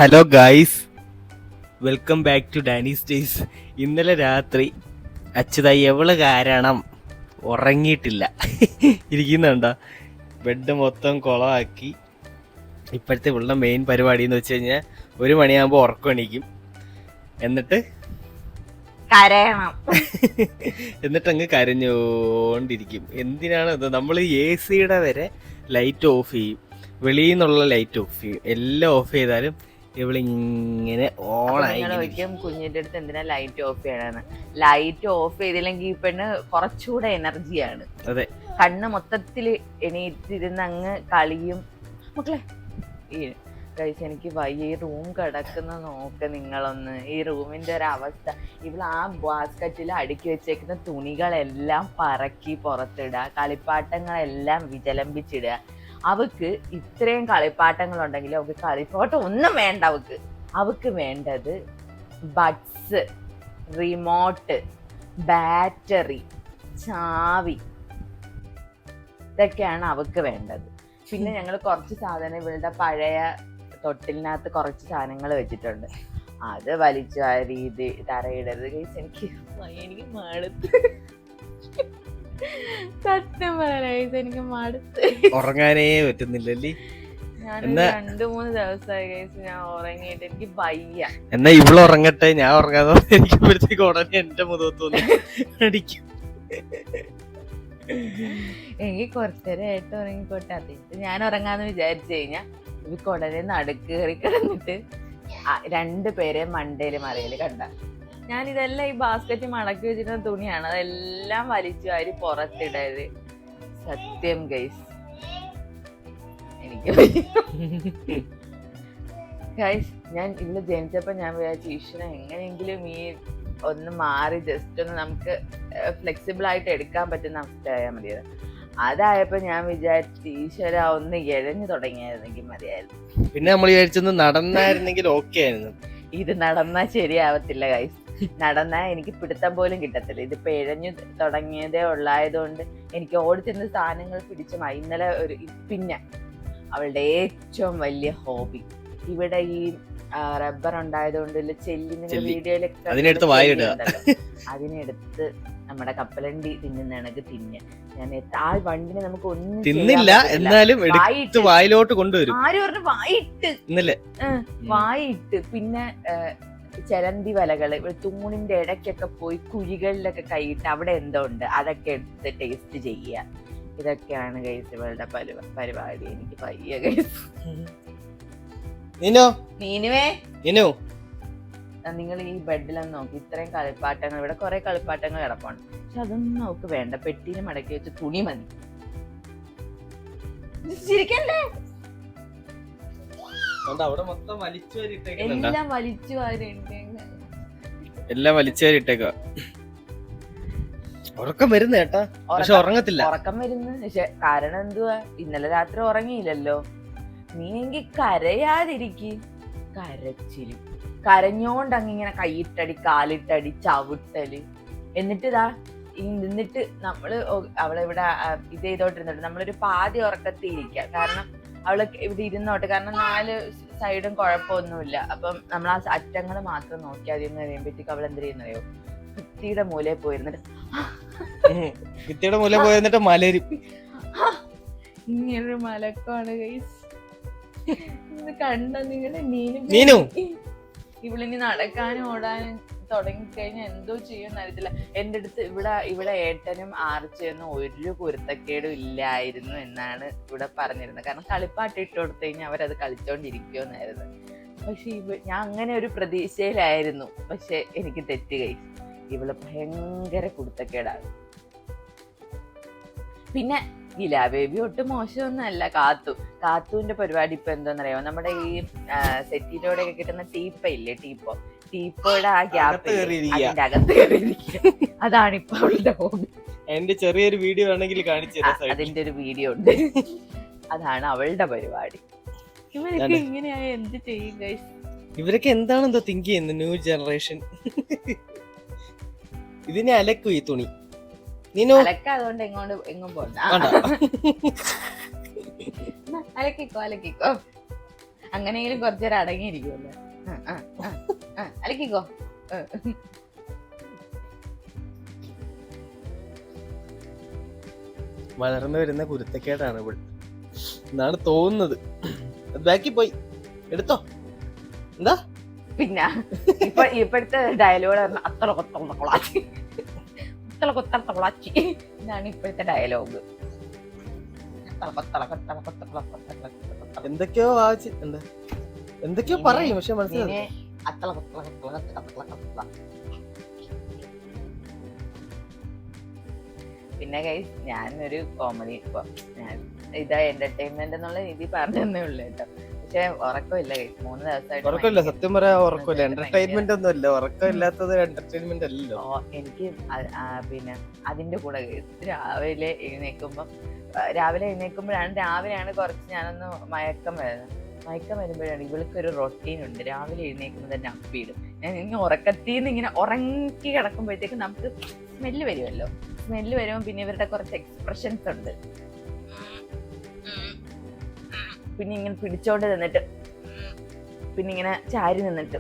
Hello guys, welcome back to Dani's Days. ഇന്നലെ രാത്രി അച്യുതായി എവള് കാരണം ഉറങ്ങിയിട്ടില്ല. ഇരിക്കുന്നുണ്ടോ? ബെഡ് മൊത്തം കുളമാക്കി. ഇപ്പോഴത്തെ ഇവളുടെ മെയിൻ പരിപാടി എന്ന് വെച്ച് കഴിഞ്ഞാൽ 1 മണിയാകുമ്പോൾ ഉറക്കം എണീക്കും, എന്നിട്ട് കരയണം. എന്നിട്ടങ്ങ് കരഞ്ഞുകൊണ്ടിരിക്കും. എന്തിനാണ് ഇത്? നമ്മൾ AC-യുടെ വരെ ലൈറ്റ് ഓഫ് ചെയ്യും, വെളിയിൽ നിന്നുള്ള ലൈറ്റ് ഓഫ് ചെയ്യും, എല്ലാം ഓഫ് ചെയ്താലും ഇവളിങ്ങനെ ഓണായി. കുഞ്ഞിന്റെ അടുത്ത് എന്തിനാ ലൈറ്റ് ഓഫ് ചെയ്യണമെന്ന്? ലൈറ്റ് ഓഫ് ചെയ്തില്ലെങ്കിൽ ഈ പെണ്ണ് കുറച്ചുകൂടെ എനർജിയാണ്. അതെ, കണ്ണ് മൊത്തത്തിൽ എണീറ്റിരുന്ന് അങ്ങ് കളിയും. മക്കളെ കഴിച്ച് എനിക്ക് വയ്യ, ഈ റൂം കിടക്കുന്ന നോക്ക് നിങ്ങളൊന്ന്. ഈ റൂമിന്റെ ഒരു അവസ്ഥ. ഇവൾ ആ ബാസ്ക്കറ്റിൽ അടുക്കി വെച്ചേക്കുന്ന തുണികളെല്ലാം പറക്കി പുറത്തിടുക, കളിപ്പാട്ടങ്ങളെല്ലാം വിചലംബിച്ചിടുക. അവക്ക് ഇത്രയും കളിപ്പാട്ടങ്ങളുണ്ടെങ്കിൽ അവക്ക് കളിപ്പാട്ടം ഒന്നും വേണ്ട. അവക്ക് വേണ്ടത് ബഡ്സ്, റിമോട്ട്, ബാറ്ററി, ചാവി, ഇതൊക്കെയാണ് അവക്ക് വേണ്ടത്. പിന്നെ ഞങ്ങൾ കുറച്ച് സാധനം ഇവളുടെ പഴയ തൊട്ടിലിനകത്ത് കുറച്ച് സാധനങ്ങൾ വെച്ചിട്ടുണ്ട്. അത് വലിച്ചു വാരി ഇത് തറയിടരുത്. എനിക്ക് മടുത്ത്, സത്യം പറയാം, എനിക്ക് മടുത്ത്. ഉറങ്ങാനേ പറ്റുന്നില്ലല്ലേ? ഞാൻ 2-3 ദിവസമായി ഞാൻ ഉറങ്ങിയിട്ട് എനിക്ക് വയ്യ. എന്നാ ഇവള് ഉറങ്ങട്ടെ, ഞാൻ ഉറങ്ങാതെ എനിക്കുമ്പോഴത്തേക്ക് ഉടനെ എന്റെ മുഖത്തൊന്നും അടിക്കും. എനിക്ക് കുറച്ചേരായിട്ട് ഉറങ്ങിക്കോട്ടെ. അതിട്ട് ഞാൻ ഉറങ്ങാന്ന് വിചാരിച്ചു കഴിഞ്ഞാൽ ഇവക്ക് ഉടനെ നടുക്ക് കയറി കിടന്നിട്ട് 2 പേരെ മണ്ടയില് മറിയല് കണ്ട. ഞാൻ ഇതെല്ലാം ഈ ബാസ്ക്കറ്റ് മടക്കി വെച്ചിരുന്ന തുണിയാണ്, അതെല്ലാം വലിച്ചു വാരി പുറത്തിടരുത്. സത്യം ഗൈസ്, എനിക്ക് ഗൈസ് ഞാൻ ഇന്ന് ജനിച്ചപ്പോ ഞാൻ വിചാരിച്ചു ഈശ്വരൻ എങ്ങനെയെങ്കിലും ഈ ഒന്ന് മാറി ജസ്റ്റ് ഒന്ന് നമുക്ക് ഫ്ലെക്സിബിൾ ആയിട്ട് എടുക്കാൻ പറ്റുന്ന അവസ്ഥയായാൽ മതിയത്. അതായപ്പോ ഞാൻ വിചാരിച്ചു ഈശ്വര ഒന്ന് ഇഴഞ്ഞു തുടങ്ങിയായിരുന്നെങ്കിൽ മതിയായിരുന്നു. പിന്നെ നമ്മൾ വിചാരിച്ചൊന്ന് നടന്നായിരുന്നെങ്കിൽ ഓക്കെ ആയിരുന്നു. ഇത് നടന്നാൽ ശരിയാവത്തില്ല ഗൈസ്. നടന്നാൽ എനിക്ക് പിടുത്തം പോലും കിട്ടത്തില്ല. ഇതിപ്പോ ഇഴഞ്ഞു തുടങ്ങിയതേ ഉള്ളായതുകൊണ്ട് എനിക്ക് ഓടിച്ചെന്ന് സാധനങ്ങൾ പിടിച്ചു. ഇന്നലെ പിന്നെ അവളുടെ ഏറ്റവും വലിയ ഹോബി ഇവിടെ ഈ റബ്ബർ ഉണ്ടായതുകൊണ്ട് ചെല്ലിന് വീഡിയോയിലൊക്കെ അതിനെടുത്ത് നമ്മുടെ കപ്പലണ്ടി തിന്നുന്നണക്ക് ഞാൻ ആ വണ്ടിനെ നമുക്ക് ഒന്നും തിന്നില്ല, എന്നാലും വായിലോട്ട് കൊണ്ടുവരും. ആര് പറഞ്ഞു? വായിട്ട് പിന്നെ ചരന്തി വലകള് തൂണിന്റെ ഇടയ്ക്കൊക്കെ പോയി കുഴികളിലൊക്കെ കൈയിട്ട് അവിടെ എന്തോ ഉണ്ട് അതൊക്കെ എടുത്ത് ടേസ്റ്റ് ചെയ്യുക. ഇതൊക്കെയാണ് ഗൈസ് ഇവളുടെ പരിപാടി. എനിക്ക് പയ്യ ഗൈസ്. നീനുവേ, നിങ്ങൾ ഈ ബെഡിലൊന്നും നോക്കി, ഇത്രയും കളിപ്പാട്ടങ്ങൾ, ഇവിടെ കുറെ കളിപ്പാട്ടങ്ങൾ കിടപ്പുണ്ട്, പക്ഷെ അതൊന്നും നമുക്ക് വേണ്ട. പെട്ടിയിൽ മടക്കി വെച്ച് തുണി മതി. ചിരിക്കല്ലേ? എല്ലാം വലിച്ചു വാരിട്ടേക്ക. ഉറക്കം വരുന്ന കേട്ടാ, പക്ഷെ ഉറങ്ങത്തില്ല. ഉറക്കം വരുന്നു, പക്ഷെ കാരണം എന്തുവാ? ഇന്നലെ രാത്രി ഉറങ്ങിയില്ലല്ലോ. നീ എങ്കിൽ കരയാതിരിക്കും. കരച്ചില് കരഞ്ഞോണ്ട് അങ്ങിങ്ങനെ കൈയിട്ടടി, കാലിട്ടടി, ചവിട്ടല്. എന്നിട്ട് നമ്മള് അവളിവിടെ ഇത് ചെയ്തോണ്ടിരുന്നോട്ട് നമ്മളൊരു പാതി ഉറക്കത്തിരിക്കുക. കാരണം അവള് ഇവിടെ ഇരുന്നോട്ടെ, കാരണം 4 സൈഡും കുഴപ്പമൊന്നുമില്ല. അപ്പം നമ്മൾ ആ അറ്റങ്ങൾ മാത്രം നോക്കിയാൽ അതിന്ന് കഴിയുമ്പോഴത്തേക്ക് അവൾ എന്ത് ചെയ്യുന്നറിയോ? ഭിത്തിയുടെ മൂലയിൽ പോയിരുന്നിട്ട് മലരും. ഇങ്ങനൊരു മലക്കാണ് ഗൈസ്. കണ്ട നിങ്ങളെ നീനു ഇവളിനി നടക്കാനും ഓടാനും തുടങ്ങിക്കഴിഞ്ഞാൽ എന്തോ ചെയ്യുമെന്ന് അറിയത്തില്ല. എൻ്റെ അടുത്ത് ഇവിടെ ഏട്ടനും ആർച്ചയൊന്നും ഒരു കുരുത്തക്കേടും ഇല്ലായിരുന്നു എന്നാണ് ഇവിടെ പറഞ്ഞിരുന്നത്. കാരണം കളിപ്പാട്ട് ഇട്ട് കൊടുത്തു കഴിഞ്ഞാൽ അവരത് കളിച്ചോണ്ടിരിക്കുമെന്നായിരുന്നു. പക്ഷെ ഞാൻ അങ്ങനെ ഒരു പ്രതീക്ഷയിലായിരുന്നു. പക്ഷെ എനിക്ക് തെറ്റുകയും ഇവള് ഭയങ്കര കുരുത്തക്കേടാണ്. പിന്നെ ഗിലാ ബേബി ഒട്ടും മോശമൊന്നുമല്ല. കാത്തുവിന്റെ പരിപാടി ഇപ്പൊ എന്താന്നറിയോ? നമ്മുടെ ഈ സെറ്റിയിലൂടെ ഒക്കെ കിട്ടുന്ന ടീപ്പയില്ലേ, ടീപ്പോയുടെ ആ ഗ്യാപ്പ് അതിന്റെ അകത്ത് കയറിയിരിക്കുക. അതാണിപ്പോ അവളുടെ ഹോബി. എന്റെ ചെറിയൊരു വീഡിയോ ആണെങ്കിൽ അതിന്റെ ഒരു വീഡിയോ ഉണ്ട്. അതാണ് അവളുടെ പരിപാടി. ഇവരൊക്കെ ഇങ്ങനെയായ എന്ത് ചെയ്യും ഗൈസ്? ഇവരൊക്കെ എന്താണെന്തോ തിങ്ക് ചെയ്യുന്നത് ന്യൂ ജനറേഷൻ. ഇതിനെ അലക്കും ഈ തുണി. അതുകൊണ്ട് എങ്ങും പോണ്ട. അലക്കിക്കോ. അങ്ങനെയെങ്കിലും കുറച്ചേരം അടങ്ങിയിരിക്കുമല്ലോ. അലക്കിക്കോ. വളർന്നു വരുന്ന കുരുത്തക്കേടാണ് ഇവിടെ എന്നാണ് തോന്നുന്നത്. ബാക്കി പോയി എടുത്തോ. എന്താ പിന്നെ ഇപ്പോഴത്തെ ഡയലോഗ് അത്ര കൊത്തളാച്ചി ഇതാണ് ഇപ്പോഴത്തെ ഡയലോഗ്. എന്തൊക്കെയോ എന്തൊക്കെയോ പറയും, പക്ഷെ മനസ്സിലായി. പിന്നെ ഗൈസ് ഞാനൊരു കോമഡി ഇപ്പൊ ഞാൻ ഇതാ എന്റർടൈൻമെന്റ് എന്നുള്ള രീതി പറഞ്ഞേ ഉള്ളു കേട്ടോ. പക്ഷെ ഉറക്കമില്ല ഗൈസ്, 3 ദിവസമായിട്ട് ഉറക്കമില്ല. സത്യം പറയാ ഉറക്കമില്ല. എന്റർടൈൻമെന്റ് ഒന്നും അല്ല, ഉറക്കമില്ലാത്തത് എന്റർടൈൻമെന്റ് അല്ലല്ലോ. എനിക്ക് പിന്നെ അതിന്റെ കൂടെ ഗൈസ് രാവിലെ എഴുന്നേൽക്കുമ്പോഴാണ് കുറച്ച് ഞാനൊന്ന് മയക്കം വരുമ്പോഴാണ് ഇവൾക്കൊരു റൊട്ടീൻ ഉണ്ട്. രാവിലെ എഴുന്നേൽക്കുമ്പോൾ തന്നെ അപ്പിയിടും. ഞാൻ ഇങ്ങനെ ഉറക്കത്തിൽ നിന്ന് ഇങ്ങനെ ഉറങ്ങി കിടക്കുമ്പോഴത്തേക്ക് നമുക്ക് സ്മെല്ല് വരുമല്ലോ. സ്മെല്ല് വരുമ്പോൾ പിന്നെ ഇവരുടെ കുറച്ച് എക്സ്പ്രഷൻസ് ഉണ്ട്. പിന്നെ ഇങ്ങനെ പിടിച്ചോണ്ട് നിന്നിട്ട്, പിന്നെ ഇങ്ങനെ ചാരി നിന്നിട്ട്,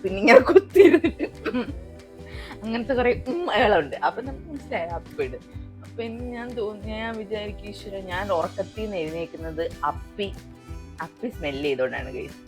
പിന്നെ ഇങ്ങനെ കുത്തിയിരുന്നിട്ട്, അങ്ങനത്തെ കുറെ ഉമ്മകളുണ്ട്. അപ്പൊ നമുക്ക് മനസ്സിലായ അപ്പിട്. അപ്പൊ ഞാൻ വിചാരിക്കും ഈശ്വര, ഞാൻ ഉറക്കത്തിൽ നിന്ന് എഴുന്നേക്കുന്നത് അപ്പി സ്മെല്ല് ചെയ്തോണ്ടാണ് ഗൈസ്.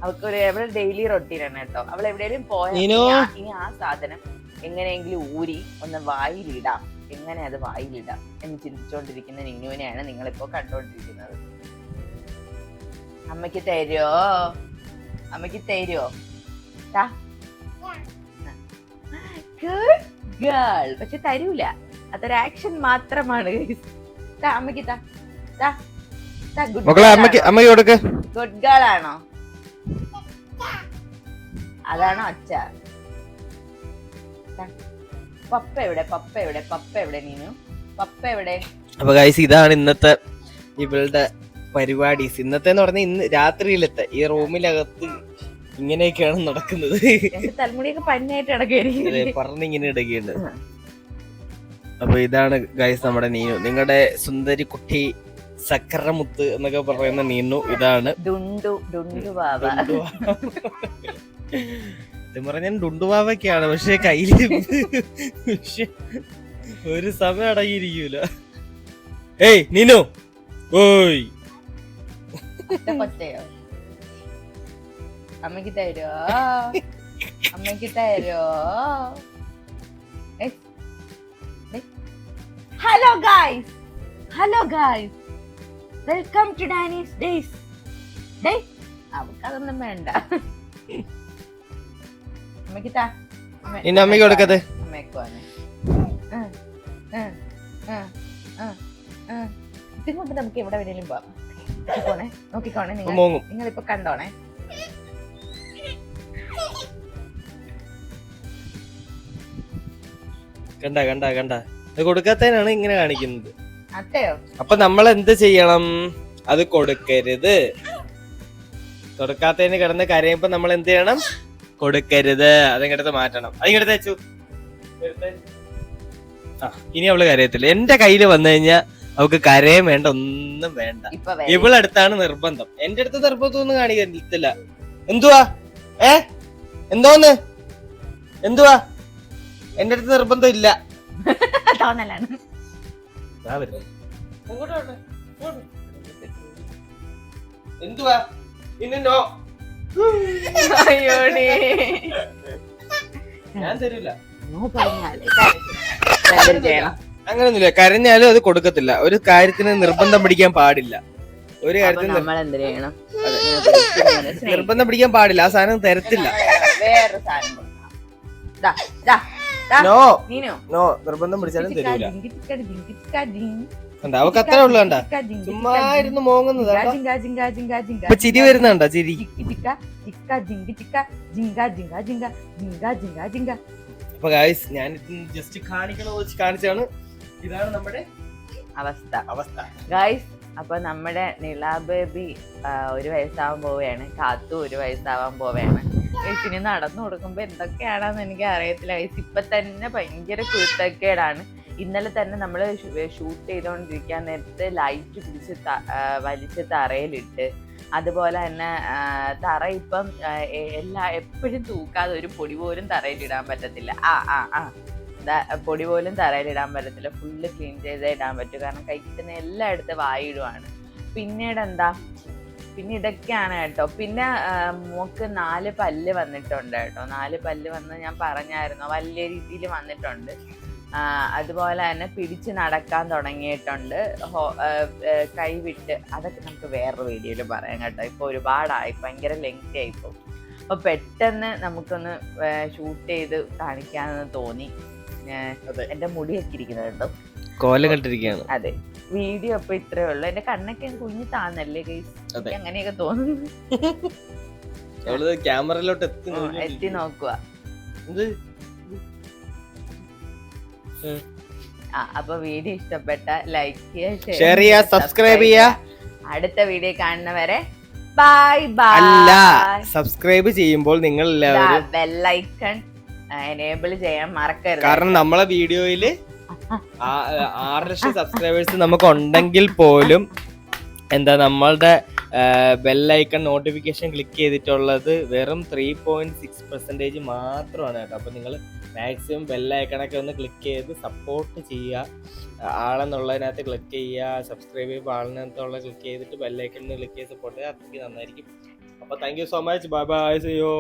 അവൾക്ക് എവിടെ ഡെയിലി റൊട്ടീനാണ് കേട്ടോ. അവൾ എവിടെയെങ്കിലും പോയാൽ ഇനി ആ സാധനം എങ്ങനെയെങ്കിലും ഊരി ഒന്ന് വായിലിടാം, എങ്ങനെ അത് വായിലിടാം എന്ന് ചിന്തിച്ചുകൊണ്ടിരിക്കുന്ന നിന്നുവിനെയാണ് നിങ്ങളിപ്പോ കണ്ടോണ്ടിരിക്കുന്നത്. അമ്മയ്ക്ക് തരുമോ? Good girl. പക്ഷെ തരൂല, അതൊരു ആക്ഷൻ മാത്രമാണ്. അമ്മയ്ക്ക് ഗുഡ് ഗേൾ ആണോ? അതാണോ അച്ഛ? പപ്പ എവിടെ നീനു? പപ്പ എവിടെ? അപ്പൊ ഗൈസ് ഇതാണ് ഇന്നത്തെ ഇവളുടെ പരിപാടീസ്. ഇന്നത്തെ എന്ന് പറഞ്ഞാൽ ഇന്ന് രാത്രിയിലത്തെ ഈ റൂമിലകത്ത് ഇങ്ങനെയൊക്കെയാണ് നടക്കുന്നത്. തലമുടിയൊക്കെ പന്നായിട്ട് ഇടയ്ക്ക് പറഞ്ഞിങ്ങനെ ഇടയ്ക്കുണ്ട്. അപ്പൊ ഇതാണ് ഗൈസ് നമ്മുടെ നീനു, നിങ്ങളുടെ സുന്ദരി കുട്ടി സക്കരമുത്ത് എന്നൊക്കെ പറയുന്ന നീനു. ഇതാണ് പറഞ്ഞ ഡുണ്ടുവാവൊക്കെയാണ്, പക്ഷെ കയ്യില് ഒരു സമയം അടങ്ങിയിരിക്കൂല. ഏയ് നീനു, ഓയ് അമ്മക്ക് തരോ? Hello guys, welcome to Dani's days. അവൾക്കതൊന്നും വേണ്ട. അമ്മയ്ക്ക് കൊടുക്കത്. ഇതുകൊണ്ട് നമുക്ക് എവിടെ വേണേലും പോവാം. നോക്കിക്കോണേ, നിങ്ങളിപ്പോ കണ്ടോണേ. കണ്ട കൊടുക്കാത്തതിനാണ് ഇങ്ങനെ കാണിക്കുന്നത്. അതെയോ? അപ്പൊ നമ്മൾ എന്ത് ചെയ്യണം? അത് കൊടുക്കരുത്. കൊടുക്കാത്തതിന് കിടന്ന് കരയുമ്പോ നമ്മൾ എന്ത് ചെയ്യണം? കൊടുക്കരുത്. അതിങ്ങടുത്ത് മാറ്റണം. അതിങ്ങടുത്ത് വെച്ചു. ഇനി അവള് കരയത്തില്ല. എന്റെ കയ്യില് വന്നു കഴിഞ്ഞാൽ അവൾക്ക് കരയും വേണ്ട, ഒന്നും വേണ്ട. ഇവളടുത്താണ് നിർബന്ധം. എന്റെ അടുത്ത് നിർബന്ധമൊന്നും കാണിക്കത്തില്ല. എന്തുവാ എന്തോന്ന് എന്റെ അടുത്ത് നിർബന്ധം ഇല്ല. എന്തുവാ ഇന്നോ ഞാൻ തരൂല. അങ്ങനൊന്നുമില്ല. കരഞ്ഞാലും അത് കൊടുക്കത്തില്ല. ഒരു കാര്യത്തിന് നിർബന്ധം പിടിക്കാൻ പാടില്ല. ഒരു കാര്യത്തിന് നിർബന്ധം പിടിക്കാൻ പാടില്ല. ആ സാധനം തരത്തില്ല. നോ നിർബന്ധം പിടിച്ചാലും തരൂല. അവക്ക് അത്രേ ഉള്ളു. കണ്ട ചുമ്മാ ഇരുന്ന് മോങ്ങുന്നതാ. ചിരി വരുന്നുണ്ടോ? ചിരി. അപ്പൊ ഗായ്സ് ഞാൻ ജസ്റ്റ് കാണിച്ചാണ്. ഇതാണ് നമ്മുടെ അവസ്ഥ ഗായ്സ്. അപ്പൊ നമ്മുടെ നിള ബേബി 1 വയസ്സാവാൻ പോവുകയാണ്. കാത്തു 1 വയസ്സാവാൻ പോവുകയാണ്. ഇനി നടന്നു കൊടുക്കുമ്പോ എന്തൊക്കെയാണെന്ന് എനിക്ക് അറിയത്തില്ല ഗൈസ്. ഇപ്പൊ തന്നെ ഭയങ്കര കുരുത്തക്കേടാണ്. ഇന്നലെ തന്നെ നമ്മള് ഷൂട്ട് ചെയ്തോണ്ടിരിക്കാൻ നേരത്ത് ലൈറ്റ് പിടിച്ച് വലിച്ച് തറയിലിട്ട് അതുപോലെ തന്നെ തറ ഇപ്പം എപ്പോഴും തൂക്കാതെ ഒരു പൊടി പോലും തറയിലിടാൻ പറ്റത്തില്ല. പൊടി പോലും തറയിലിടാൻ പറ്റത്തില്ല. ഫുള്ള് ക്ലീൻ ചെയ്തേ ഇടാൻ പറ്റും. കാരണം കൈ കിട്ടുന്ന എല്ലായിടത്തും വായിടുവാണ്. പിന്നീട് എന്താ, പിന്നെ ഇതൊക്കെയാണ് കേട്ടോ. പിന്നെ മോക്ക് 4 പല്ല് വന്നിട്ടുണ്ട് കേട്ടോ. 4 പല്ല് വന്ന് ഞാൻ പറഞ്ഞായിരുന്നു, വലിയ രീതിയിൽ വന്നിട്ടുണ്ട്. അതുപോലെ തന്നെ പിടിച്ച് നടക്കാൻ തുടങ്ങിയിട്ടുണ്ട്. കൈ വിട്ട്, അതൊക്കെ നമുക്ക് വേറൊരു വീഡിയോയിൽ പറയാം കേട്ടോ. ഇപ്പോൾ ഒരുപാടായി, ഭയങ്കര ലെങ്തി ആയിപ്പോ. അപ്പോൾ പെട്ടെന്ന് നമുക്കൊന്ന് ഷൂട്ട് ചെയ്ത് കാണിക്കാമെന്ന് തോന്നി. എൻ്റെ മുടിയൊക്കെ ഇരിക്കുന്നത് കേട്ടോ, കോലം കണ്ടിരിക്കുകയാണ്. അതെ, വീഡിയോ അപ്പൊ ഇത്രേ ഉള്ളൂ. എന്റെ കണ്ണൊക്കെ കുഞ്ഞു താന്നല്ലേ ഗൈസ്, അങ്ങനെയൊക്കെ തോന്നുന്നു. ക്യാമറയിലോട്ട് എത്തി നോക്കുക. അപ്പൊ വീഡിയോ ഇഷ്ടപ്പെട്ട ലൈക്ക് ചെയ്യുക, ഷെയർ ചെയ്യുക, സബ്സ്ക്രൈബ് ചെയ്യുക. അടുത്ത വീഡിയോ കാണുന്നവരെ ബൈ ബൈ. അല്ല, സബ്സ്ക്രൈബ് ചെയ്യുമ്പോൾ നിങ്ങൾ എല്ലാവരും ബെല്ലൈക്കൺ എനേബിൾ ചെയ്യാൻ മറക്കരുത്. കാരണം നമ്മളെ വീഡിയോയില് 6 ലക്ഷം സബ്സ്ക്രൈബേഴ്സ് നമുക്ക് ഉണ്ടെങ്കിൽ പോലും എന്താ നമ്മളുടെ ബെല്ലൈക്കൺ നോട്ടിഫിക്കേഷൻ ക്ലിക്ക് ചെയ്തിട്ടുള്ളത് വെറും 3.6% മാത്രമാണ് കേട്ടോ. അപ്പോൾ നിങ്ങൾ മാക്സിമം ബെല്ലൈക്കണൊക്കെ ഒന്ന് ക്ലിക്ക് ചെയ്ത് സപ്പോർട്ട് ചെയ്യുക. ആളെന്നുള്ളതിനകത്ത് ക്ലിക്ക് ചെയ്യുക, സബ്സ്ക്രൈബ് ചെയ്യുമ്പോൾ ആളിനകത്തുള്ള ക്ലിക്ക് ചെയ്തിട്ട് ബെല്ലൈക്കണിന് ക്ലിക്ക് ചെയ്ത് സപ്പോർട്ട് ചെയ്യുക. അത്രയ്ക്ക് നന്നായിരിക്കും. അപ്പോൾ thank you so much. Bye bye, see U.